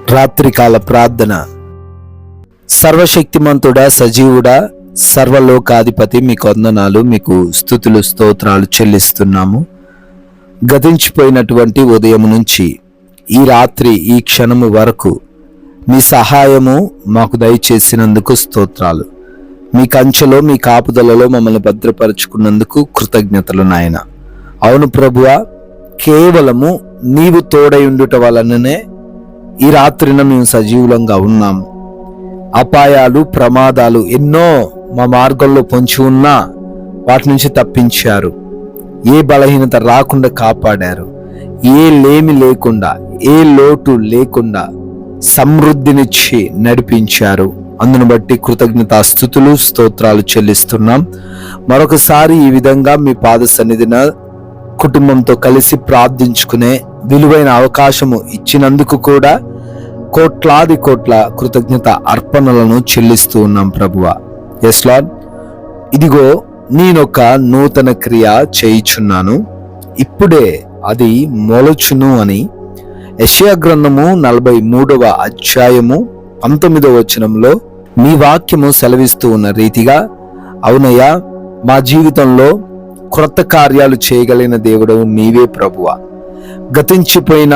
రాత్రికాల ప్రార్థన. సర్వశక్తిమంతుడా, సజీవుడా, సర్వలోకాధిపతి, మీకు వందనాలు, మీకు స్తుతులు స్తోత్రాలు చెల్లిస్తున్నాము. గతించిపోయినటువంటి ఉదయం నుంచి ఈ రాత్రి ఈ క్షణము వరకు మీ సహాయము మాకు దయచేసినందుకు స్తోత్రాలు. మీ కంచెలో మీ కాపుదలలో మమ్మల్ని భద్రపరుచుకున్నందుకు కృతజ్ఞతలు నాయన. అవును ప్రభువా, కేవలము నీవు తోడై ఉండుట వలననే ఈ రాత్రిన మేము సజీవులంగా ఉన్నాము. అపాయాలు, ప్రమాదాలు ఎన్నో మా మార్గంలో పొంచి ఉన్నా వాటి నుంచి తప్పించారు. ఏ బలహీనత రాకుండా కాపాడారు. ఏ లేమి లేకుండా, ఏ లోటు లేకుండా సమృద్ధినిచ్చి నడిపించారు. అందును బట్టి కృతజ్ఞతాస్తుతులు స్తోత్రాలు చెల్లిస్తున్నాం. మరొకసారి ఈ విధంగా మీ పాద సన్నిధిన కుటుంబంతో కలిసి ప్రార్థించుకునే విలువైన అవకాశము ఇచ్చినందుకు కూడా కోట్లాది కోట్ల కృతజ్ఞత అర్పణలను చెల్లిస్తూ ఉన్నాం ప్రభువా. ఎస్ లార్డ్, ఇదిగో నేనొక నూతన క్రియ చేయుచున్నాను, ఇప్పుడే అది మొలచును అని యెషయా గ్రంథము 43వ అధ్యాయము 19వ వచనంలో మీ వాక్యము సెలవిస్తూ ఉన్న రీతిగా, అవునయ్యా, మా జీవితంలో క్రొత్త కార్యాలు చేయగలిగిన దేవుడు నీవే ప్రభువా. గతించిపోయిన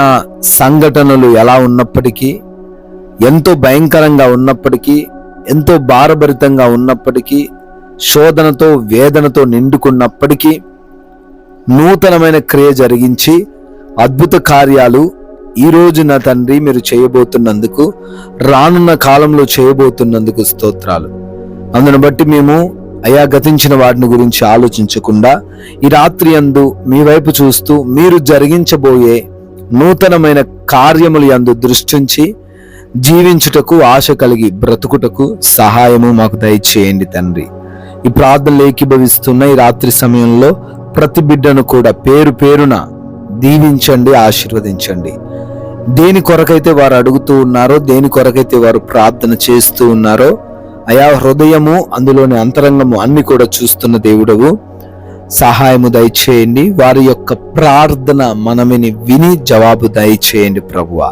సంఘటనలు ఎలా ఉన్నప్పటికీ, ఎంతో భయంకరంగా ఉన్నప్పటికీ, ఎంతో భారభరితంగా ఉన్నప్పటికీ, శోధనతో వేదనతో నిండుకున్నప్పటికీ నూతనమైన క్రియ జరిగించి అద్భుత కార్యాలు ఈ రోజున తండ్రి మీరు చేయబోతున్నందుకు, రానున్న కాలంలో చేయబోతున్నందుకు స్తోత్రాలు. అందును బట్టి మేము అయా గతించిన వాటిని గురించి ఆలోచించకుండా ఈ రాత్రి యందు మీ వైపు చూస్తూ మీరు జరిగించబోయే నూతనమైన కార్యములు యందు దృష్టించి జీవించుటకు, ఆశ కలిగి బ్రతుకుటకు సహాయము మాకు దయచేయండి తండ్రి. ఈ ప్రార్థనలు ఏకీభవిస్తున్న ఈ రాత్రి సమయంలో ప్రతి బిడ్డను కూడా పేరు పేరున దీవించండి, ఆశీర్వదించండి. దేని కొరకైతే వారు అడుగుతూ ఉన్నారో, దేని కొరకైతే వారు ప్రార్థన చేస్తూ ఉన్నారో, అయా హృదయము, అందులోని అంతరంగము అన్ని కూడా చూస్తున్న దేవుడవు, సహాయము దయచేయండి. వారి యొక్క ప్రార్థన మనమిని విని జవాబు దయచేయండి ప్రభువా.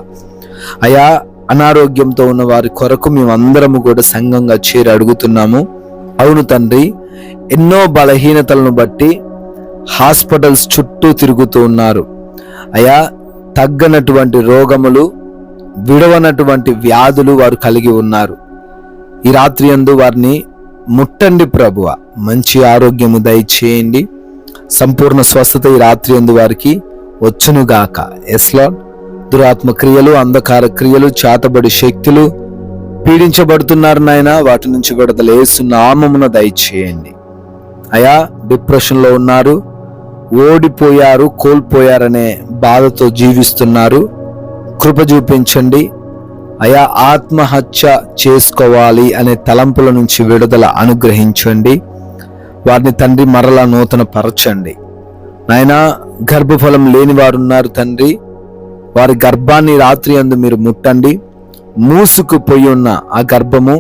అయా, అనారోగ్యంతో ఉన్న వారి కొరకు మేమందరము కూడా సంఘంగా చేరి అడుగుతున్నాము. అవును తండ్రి, ఎన్నో బలహీనతలను బట్టి హాస్పిటల్స్ చుట్టూ తిరుగుతూ ఉన్నారు. అయా, తగ్గనటువంటి రోగములు, విడవనటువంటి వ్యాధులు వారు కలిగి ఉన్నారు. ఈ రాత్రి యందు వారిని ముట్టండి ప్రభువ, మంచి ఆరోగ్యము దయచేయండి. సంపూర్ణ స్వస్థత ఈ రాత్రి యందు వారికి వచ్చునుగాక. ఎస్ లార్డ్, దురాత్మ క్రియలు, అంధకార క్రియలు, చాతబడి శక్తులు పీడించబడుతున్నారు నాయన, వాటి నుంచి విడుదల యేసు నామమున దయచేయండి. అయా, డిప్రెషన్లో ఉన్నారు, ఓడిపోయారు, కోల్పోయారనే బాధతో జీవిస్తున్నారు, కృప చూపించండి. అయా, ఆత్మహత్య చేసుకోవాలి అనే తలంపుల నుంచి విడుదల అనుగ్రహించండి. వారిని తండ్రి మరలా నూతన పరచండి నాయనా. గర్భఫలం లేని వారు ఉన్నారు తండ్రి, వారి గర్భాన్ని రాత్రి యందు మీరు ముట్టండి. మూసుకుపోయి ఉన్న ఆ గర్భము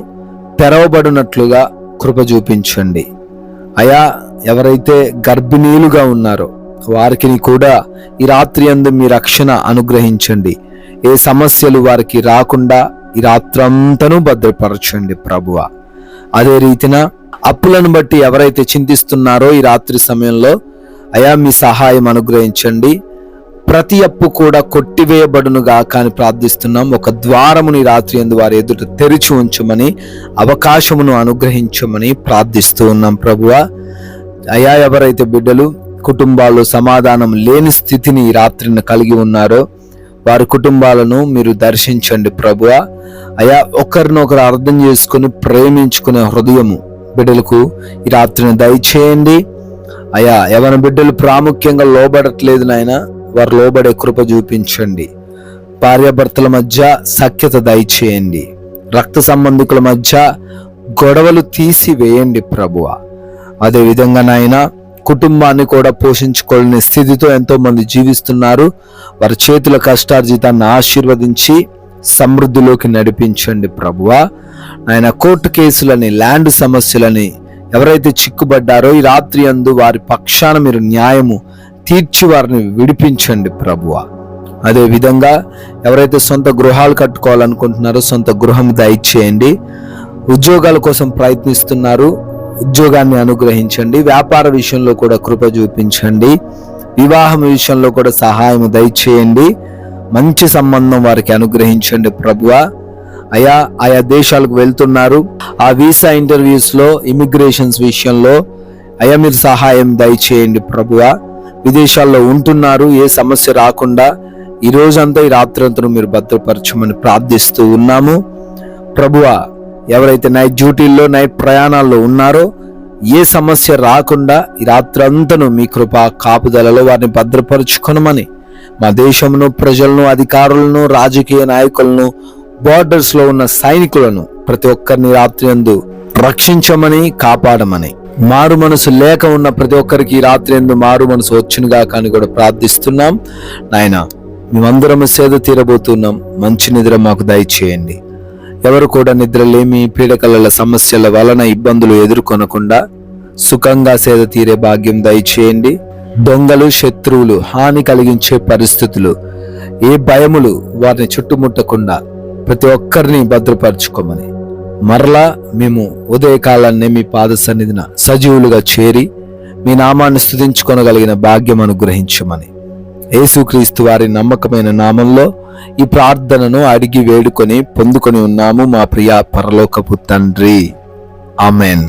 తెరవబడినట్లుగా కృప చూపించండి. అయా, ఎవరైతే గర్భిణీలుగా ఉన్నారో వారికి కూడా ఈ రాత్రి యందు మీ రక్షణ అనుగ్రహించండి. ఏ సమస్యలు వారికి రాకుండా ఈ రాత్రంతను భద్రపరచండి ప్రభువా. అదే రీతిన అప్పులను బట్టి ఎవరైతే చింతిస్తున్నారో ఈ రాత్రి సమయంలో అయా మీ సహాయం అనుగ్రహించండి. ప్రతి అప్పు కూడా కొట్టివేయబడునుగా కానీ ప్రార్థిస్తున్నాం. ఒక ద్వారముని రాత్రి యందు వారి ఎదుట తెరిచి ఉంచమని, అవకాశమును అనుగ్రహించమని ప్రార్థిస్తూ ఉన్నాం ప్రభువా. అయా, ఎవరైతే బిడ్డలు కుటుంబాల్లో సమాధానం లేని స్థితిని ఈ రాత్రిని కలిగి ఉన్నారో వారి కుటుంబాలను మీరు దర్శించండి ప్రభువా. అయా, ఒకరినొకరు అర్థం చేసుకుని ప్రేమించుకునే హృదయము బిడ్డలకు ఈ రాత్రిని దయచేయండి. అయా, ఎవరి బిడ్డలు ప్రాముఖ్యంగా లోబడట్లేదు నాయన, వారు లోబడే కృప చూపించండి. భార్యాభర్తల మధ్య సఖ్యత దయచేయండి. రక్త సంబంధికుల మధ్య గొడవలు తీసివేయండి ప్రభువా. అదే విధంగా నాయన, కుటుంబాన్ని కూడా పోషించుకోలేని స్థితితో ఎంతో మంది జీవిస్తున్నారు. వారి చేతుల కష్టార్జితాన్ని ఆశీర్వదించి సమృద్ధిలోకి నడిపించండి ప్రభువా. ఆయన కోర్టు కేసులని, ల్యాండ్ సమస్యలని ఎవరైతే చిక్కుబడ్డారో ఈ రాత్రి యందు వారి పక్షాన మీరు న్యాయము తీర్చి వారిని విడిపించండి ప్రభువా. అదే విధంగా ఎవరైతే సొంత గృహాలు కట్టుకోవాలనుకుంటున్నారో సొంత గృహం దయచేయండి. ఉద్యోగాల కోసం ప్రయత్నిస్తున్నారు, ఉద్యోగాన్ని అనుగ్రహించండి. వ్యాపార విషయంలో కూడా కృప చూపించండి. వివాహం విషయంలో కూడా సహాయం దయచేయండి. మంచి సంబంధం వారికి అనుగ్రహించండి ప్రభువా. ఆయా దేశాలకు వెళ్తున్నారు, ఆ వీసా ఇంటర్వ్యూస్ లో, ఇమిగ్రేషన్స్ విషయంలో మీరు సహాయం దయచేయండి ప్రభువా. విదేశాల్లో ఉంటున్నారు, ఏ సమస్య రాకుండా ఈ రోజంతా ఈ రాత్రంతా మీరు భద్రపరచమని ప్రార్థిస్తూ ఉన్నాము ప్రభువా. ఎవరైతే నైట్ డ్యూటీల్లో, నైట్ ప్రయాణాల్లో ఉన్నారో ఏ సమస్య రాకుండా ఈ రాత్రంతను మీ కృపా కాపుదలలో వారిని భద్రపరచుకొనమని, మా దేశమును, ప్రజలను, అధికారులను, రాజకీయ నాయకులను, బోర్డర్స్ లో ఉన్న సైనికులను ప్రతి ఒక్కరిని రాత్రి యందు రక్షించమని, కాపాడమని, మారు మనసు లేక ఉన్న ప్రతి ఒక్కరికి ఈ రాత్రి యందు మారు మనసు వచ్చునుగా కానీ కూడా ప్రార్థిస్తున్నాం నాయన. మేమందరము సేద తీరబోతున్నాం, మంచి నిద్ర మాకు దయచేయండి. ఎవరు కూడా నిద్రలేమి, పీడకల సమస్యల వలన ఇబ్బందులు ఎదుర్కొనకుండా సుఖంగా సేద తీరే భాగ్యం దయచేయండి. దొంగలు, శత్రువులు, హాని కలిగించే పరిస్థితులు, ఏ భయములు వారిని చుట్టుముట్టకుండా ప్రతి ఒక్కరిని భద్రపరచుకోమని, మరలా మేము ఉదయకాలాన్నే మీ పాద సన్నిధిన సజీవులుగా చేరి మీ నామాన్ని స్తుతించుకొనగలిగిన భాగ్యం అనుగ్రహించమని యేసుక్రీస్తు వారి నమ్మకమైన నామంలో ఈ ప్రార్థనను అడిగి వేడుకొని పొందుకొని ఉన్నాము మా ప్రియ పరలోకపు తండ్రి. ఆమెన్.